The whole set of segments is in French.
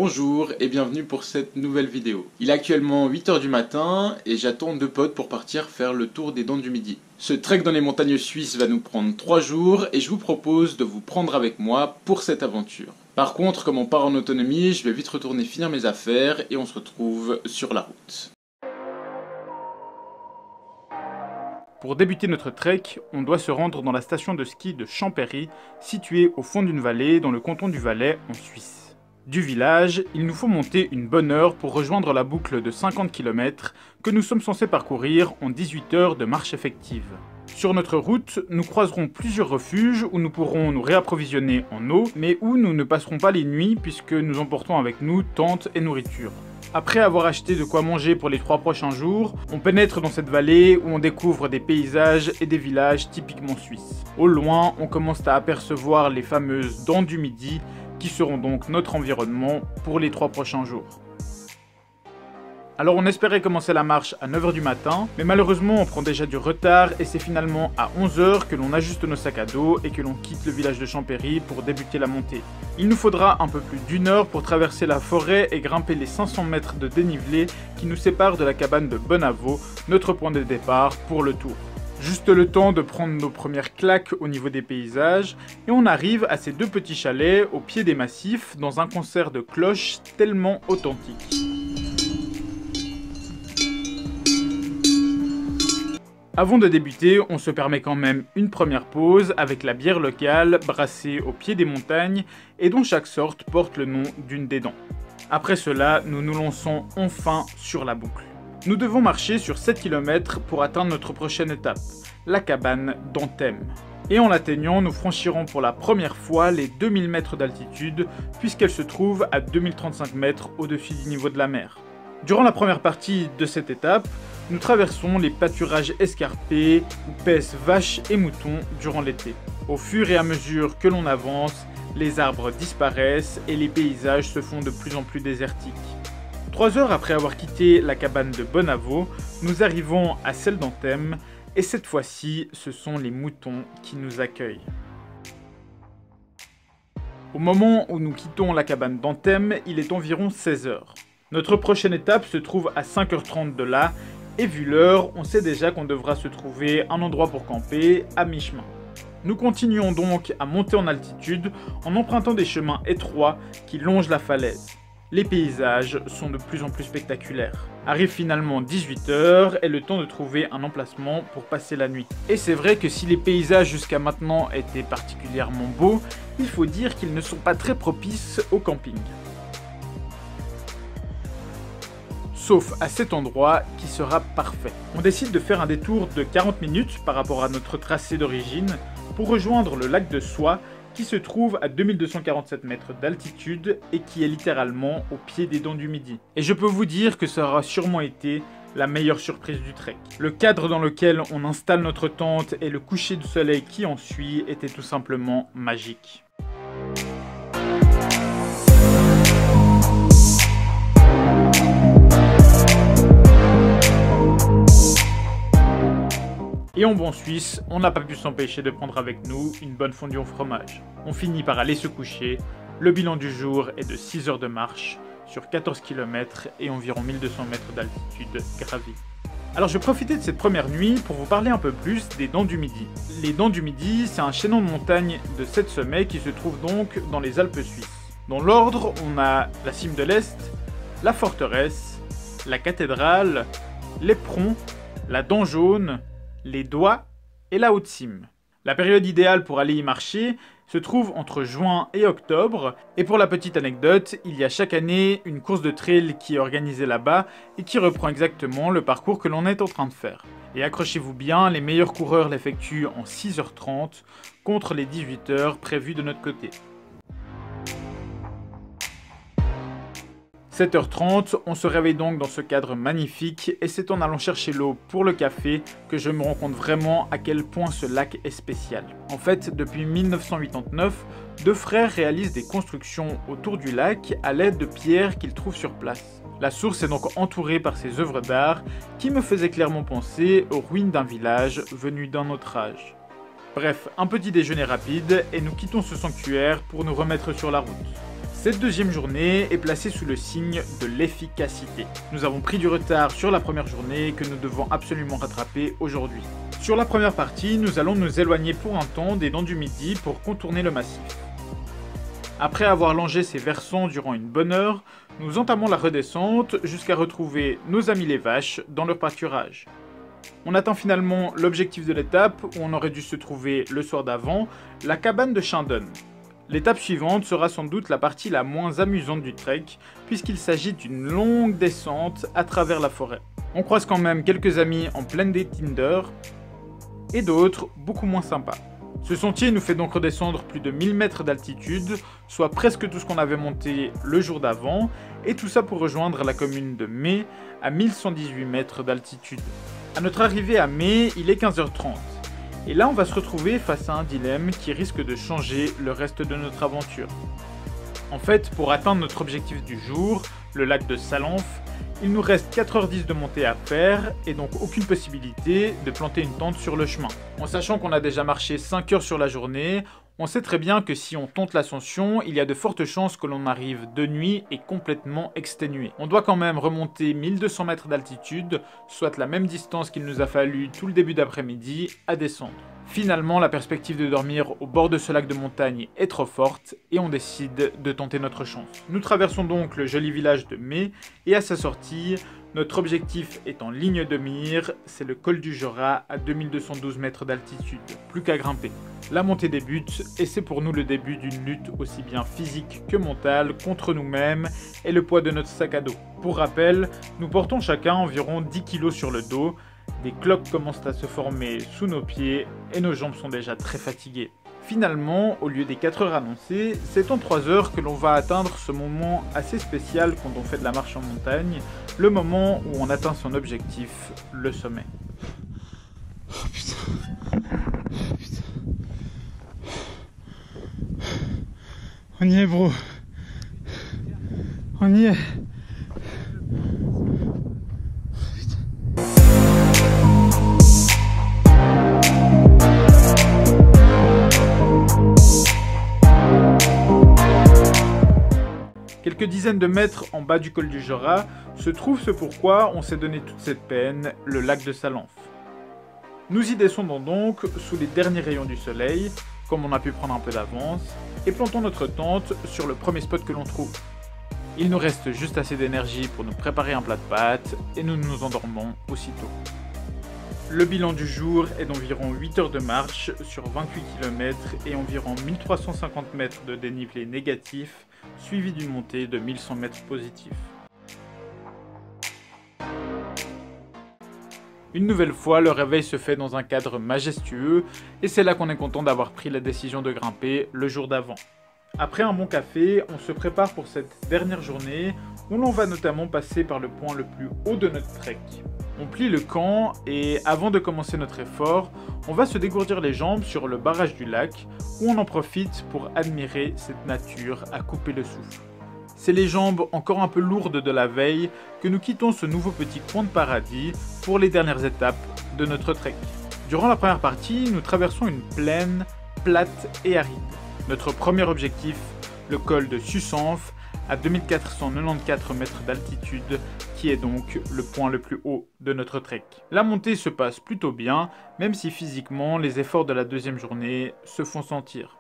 Bonjour et bienvenue pour cette nouvelle vidéo. Il est actuellement 8 h du matin et j'attends deux potes pour partir faire le tour des Dents du Midi. Ce trek dans les montagnes suisses va nous prendre 3 jours et je vous propose de vous prendre avec moi pour cette aventure. Par contre, comme on part en autonomie, je vais vite retourner finir mes affaires et on se retrouve sur la route. Pour débuter notre trek, on doit se rendre dans la station de ski de Champéry, située au fond d'une vallée dans le canton du Valais en Suisse. Du village, il nous faut monter une bonne heure pour rejoindre la boucle de 50 km que nous sommes censés parcourir en 18 heures de marche effective. Sur notre route, nous croiserons plusieurs refuges où nous pourrons nous réapprovisionner en eau, mais où nous ne passerons pas les nuits puisque nous emportons avec nous tentes et nourriture. Après avoir acheté de quoi manger pour les 3 prochains jours, on pénètre dans cette vallée où on découvre des paysages et des villages typiquement suisses. Au loin, on commence à apercevoir les fameuses Dents du Midi, qui seront donc notre environnement pour les 3 prochains jours. Alors on espérait commencer la marche à 9 h du matin, mais malheureusement on prend déjà du retard et c'est finalement à 11 h que l'on ajuste nos sacs à dos et que l'on quitte le village de Champéry pour débuter la montée. Il nous faudra un peu plus d'1 heure pour traverser la forêt et grimper les 500 mètres de dénivelé qui nous séparent de la cabane de Bonavo, notre point de départ pour le tour. Juste le temps de prendre nos premières claques au niveau des paysages, et on arrive à ces 2 petits chalets au pied des massifs dans un concert de cloches tellement authentique. Avant de débuter, on se permet quand même une première pause avec la bière locale brassée au pied des montagnes et dont chaque sorte porte le nom d'une des dents. Après cela, nous nous lançons enfin sur la boucle. Nous devons marcher sur 7 km pour atteindre notre prochaine étape, la cabane d'Anthem. Et en l'atteignant, nous franchirons pour la première fois les 2000 mètres d'altitude, puisqu'elle se trouve à 2035 mètres au-dessus du niveau de la mer. Durant la première partie de cette étape, nous traversons les pâturages escarpés où paissent vaches et moutons durant l'été. Au fur et à mesure que l'on avance, les arbres disparaissent et les paysages se font de plus en plus désertiques. 3 heures après avoir quitté la cabane de Bonavo, nous arrivons à celle d'Anthem, et cette fois-ci, ce sont les moutons qui nous accueillent. Au moment où nous quittons la cabane d'Anthem, il est environ 16 h. Notre prochaine étape se trouve à 5 h 30 de là, et vu l'heure, on sait déjà qu'on devra se trouver un endroit pour camper à mi-chemin. Nous continuons donc à monter en altitude en empruntant des chemins étroits qui longent la falaise. Les paysages sont de plus en plus spectaculaires. Arrive finalement 18 h et le temps de trouver un emplacement pour passer la nuit. Et c'est vrai que si les paysages jusqu'à maintenant étaient particulièrement beaux, il faut dire qu'ils ne sont pas très propices au camping. Sauf à cet endroit qui sera parfait. On décide de faire un détour de 40 minutes par rapport à notre tracé d'origine pour rejoindre le lac de Soie qui se trouve à 2247 mètres d'altitude et qui est littéralement au pied des Dents du Midi. Et je peux vous dire que ça aura sûrement été la meilleure surprise du trek. Le cadre dans lequel on installe notre tente et le coucher du soleil qui en suit était tout simplement magique. Et en bon suisse, on n'a pas pu s'empêcher de prendre avec nous une bonne fondue au fromage. On finit par aller se coucher, le bilan du jour est de 6 heures de marche, sur 14 km et environ 1200 mètres d'altitude gravie. Alors je vais profiter de cette première nuit pour vous parler un peu plus des Dents du Midi. Les Dents du Midi, c'est un chaînon de montagnes de 7 sommets qui se trouve donc dans les Alpes suisses. Dans l'ordre, on a la cime de l'Est, la forteresse, la cathédrale, l'éperon, la dent jaune, les doigts et la haute cime. La période idéale pour aller y marcher se trouve entre juin et octobre, et pour la petite anecdote, il y a chaque année une course de trail qui est organisée là-bas et qui reprend exactement le parcours que l'on est en train de faire. Et accrochez-vous bien, les meilleurs coureurs l'effectuent en 6 h 30 contre les 18 h prévues de notre côté. 7 h 30, on se réveille donc dans ce cadre magnifique et c'est en allant chercher l'eau pour le café que je me rends compte vraiment à quel point ce lac est spécial. En fait, depuis 1989, 2 frères réalisent des constructions autour du lac à l'aide de pierres qu'ils trouvent sur place. La source est donc entourée par ces œuvres d'art qui me faisaient clairement penser aux ruines d'un village venu d'un autre âge. Bref, un petit déjeuner rapide et nous quittons ce sanctuaire pour nous remettre sur la route. Cette deuxième journée est placée sous le signe de l'efficacité. Nous avons pris du retard sur la première journée que nous devons absolument rattraper aujourd'hui. Sur la première partie, nous allons nous éloigner pour un temps des Dents du Midi pour contourner le massif. Après avoir longé ces versants durant une bonne heure, nous entamons la redescente jusqu'à retrouver nos amis les vaches dans leur pâturage. On atteint finalement l'objectif de l'étape où on aurait dû se trouver le soir d'avant, la cabane de Shindon. L'étape suivante sera sans doute la partie la moins amusante du trek, puisqu'il s'agit d'une longue descente à travers la forêt. On croise quand même quelques amis en pleine des Tinder, et d'autres beaucoup moins sympas. Ce sentier nous fait donc redescendre plus de 1000 mètres d'altitude, soit presque tout ce qu'on avait monté le jour d'avant, et tout ça pour rejoindre la commune de Mé à 1118 mètres d'altitude. À notre arrivée à Mé, il est 15h30. Et là, on va se retrouver face à un dilemme qui risque de changer le reste de notre aventure. En fait, pour atteindre notre objectif du jour, le lac de Salanf, il nous reste 4h10 de montée à faire et donc aucune possibilité de planter une tente sur le chemin. En sachant qu'on a déjà marché 5 heures sur la journée, on sait très bien que si on tente l'ascension, il y a de fortes chances que l'on arrive de nuit et complètement exténué. On doit quand même remonter 1200 mètres d'altitude, soit la même distance qu'il nous a fallu tout le début d'après-midi à descendre. Finalement, la perspective de dormir au bord de ce lac de montagne est trop forte et on décide de tenter notre chance. Nous traversons donc le joli village de Mé et à sa sortie, notre objectif est en ligne de mire, c'est le col du Jorat à 2212 mètres d'altitude, plus qu'à grimper. La montée débute et c'est pour nous le début d'une lutte aussi bien physique que mentale contre nous-mêmes et le poids de notre sac à dos. Pour rappel, nous portons chacun environ 10 kg sur le dos, des cloques commencent à se former sous nos pieds et nos jambes sont déjà très fatiguées. Finalement, au lieu des 4 heures annoncées, c'est en 3 heures que l'on va atteindre ce moment assez spécial quand on fait de la marche en montagne, le moment où on atteint son objectif, le sommet. Oh putain. Oh putain. On y est, bro. On y est. Quelques dizaines de mètres en bas du col du Jorat se trouve ce pourquoi on s'est donné toute cette peine, le lac de Salanf. Nous y descendons donc sous les derniers rayons du soleil, comme on a pu prendre un peu d'avance, et plantons notre tente sur le premier spot que l'on trouve. Il nous reste juste assez d'énergie pour nous préparer un plat de pâtes et nous nous endormons aussitôt. Le bilan du jour est d'environ 8 heures de marche sur 28 km et environ 1350 mètres de dénivelé négatif, suivi d'une montée de 1100 mètres positifs. Une nouvelle fois, le réveil se fait dans un cadre majestueux et c'est là qu'on est content d'avoir pris la décision de grimper le jour d'avant. Après un bon café, on se prépare pour cette dernière journée où l'on va notamment passer par le point le plus haut de notre trek. On plie le camp et avant de commencer notre effort, on va se dégourdir les jambes sur le barrage du lac où on en profite pour admirer cette nature à couper le souffle. C'est les jambes encore un peu lourdes de la veille que nous quittons ce nouveau petit coin de paradis pour les dernières étapes de notre trek. Durant la première partie, nous traversons une plaine plate et aride. Notre premier objectif, le col de Susanf, à 2494 mètres d'altitude, qui est donc le point le plus haut de notre trek. La montée se passe plutôt bien, même si physiquement les efforts de la deuxième journée se font sentir.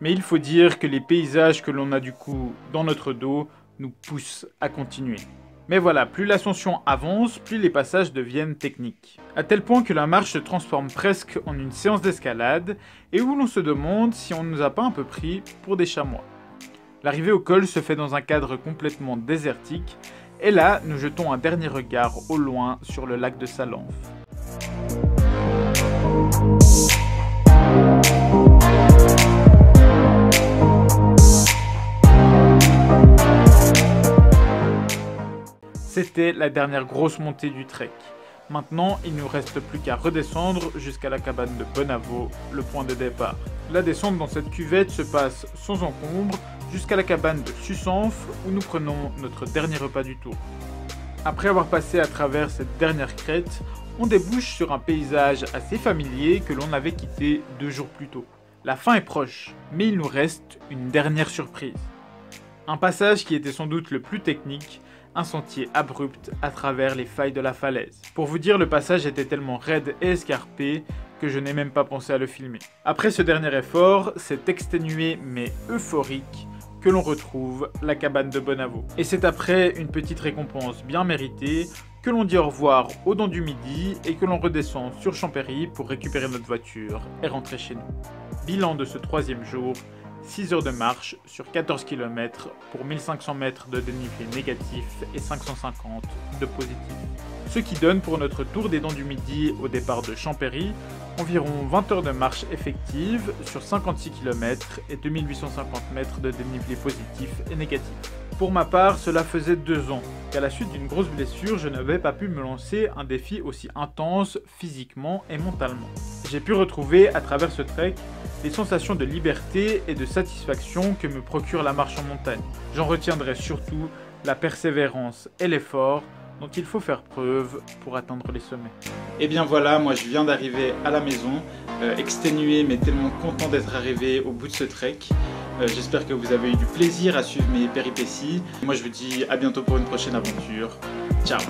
Mais il faut dire que les paysages que l'on a du coup dans notre dos nous poussent à continuer. Mais voilà, plus l'ascension avance, plus les passages deviennent techniques. À tel point que la marche se transforme presque en une séance d'escalade, et où l'on se demande si on ne nous a pas un peu pris pour des chamois. L'arrivée au col se fait dans un cadre complètement désertique, et là, nous jetons un dernier regard au loin sur le lac de Salanf. C'était la dernière grosse montée du trek. Maintenant, il ne nous reste plus qu'à redescendre jusqu'à la cabane de Bonavo, le point de départ. La descente dans cette cuvette se passe sans encombre jusqu'à la cabane de Susanf où nous prenons notre dernier repas du tour. Après avoir passé à travers cette dernière crête, on débouche sur un paysage assez familier que l'on avait quitté 2 jours plus tôt. La fin est proche, mais il nous reste une dernière surprise. Un passage qui était sans doute le plus technique, un sentier abrupt à travers les failles de la falaise. Pour vous dire, le passage était tellement raide et escarpé que je n'ai même pas pensé à le filmer. Après ce dernier effort, c'est exténué mais euphorique que l'on retrouve la cabane de Bonavo. Et c'est après une petite récompense bien méritée que l'on dit au revoir aux Dents du Midi et que l'on redescend sur Champéry pour récupérer notre voiture et rentrer chez nous. Bilan de ce 3e jour, 6 heures de marche sur 14 km pour 1500 mètres de dénivelé négatif et 550 de positif. Ce qui donne pour notre tour des Dents du Midi au départ de Champéry environ 20 heures de marche effective sur 56 km et 2850 mètres de dénivelé positif et négatif. Pour ma part, cela faisait 2 ans qu'à la suite d'une grosse blessure, je n'avais pas pu me lancer un défi aussi intense physiquement et mentalement. J'ai pu retrouver à travers ce trek les sensations de liberté et de satisfaction que me procure la marche en montagne. J'en retiendrai surtout la persévérance et l'effort dont il faut faire preuve pour atteindre les sommets. Et bien voilà, moi je viens d'arriver à la maison, exténué mais tellement content d'être arrivé au bout de ce trek. J'espère que vous avez eu du plaisir à suivre mes péripéties. Moi je vous dis à bientôt pour une prochaine aventure. Ciao!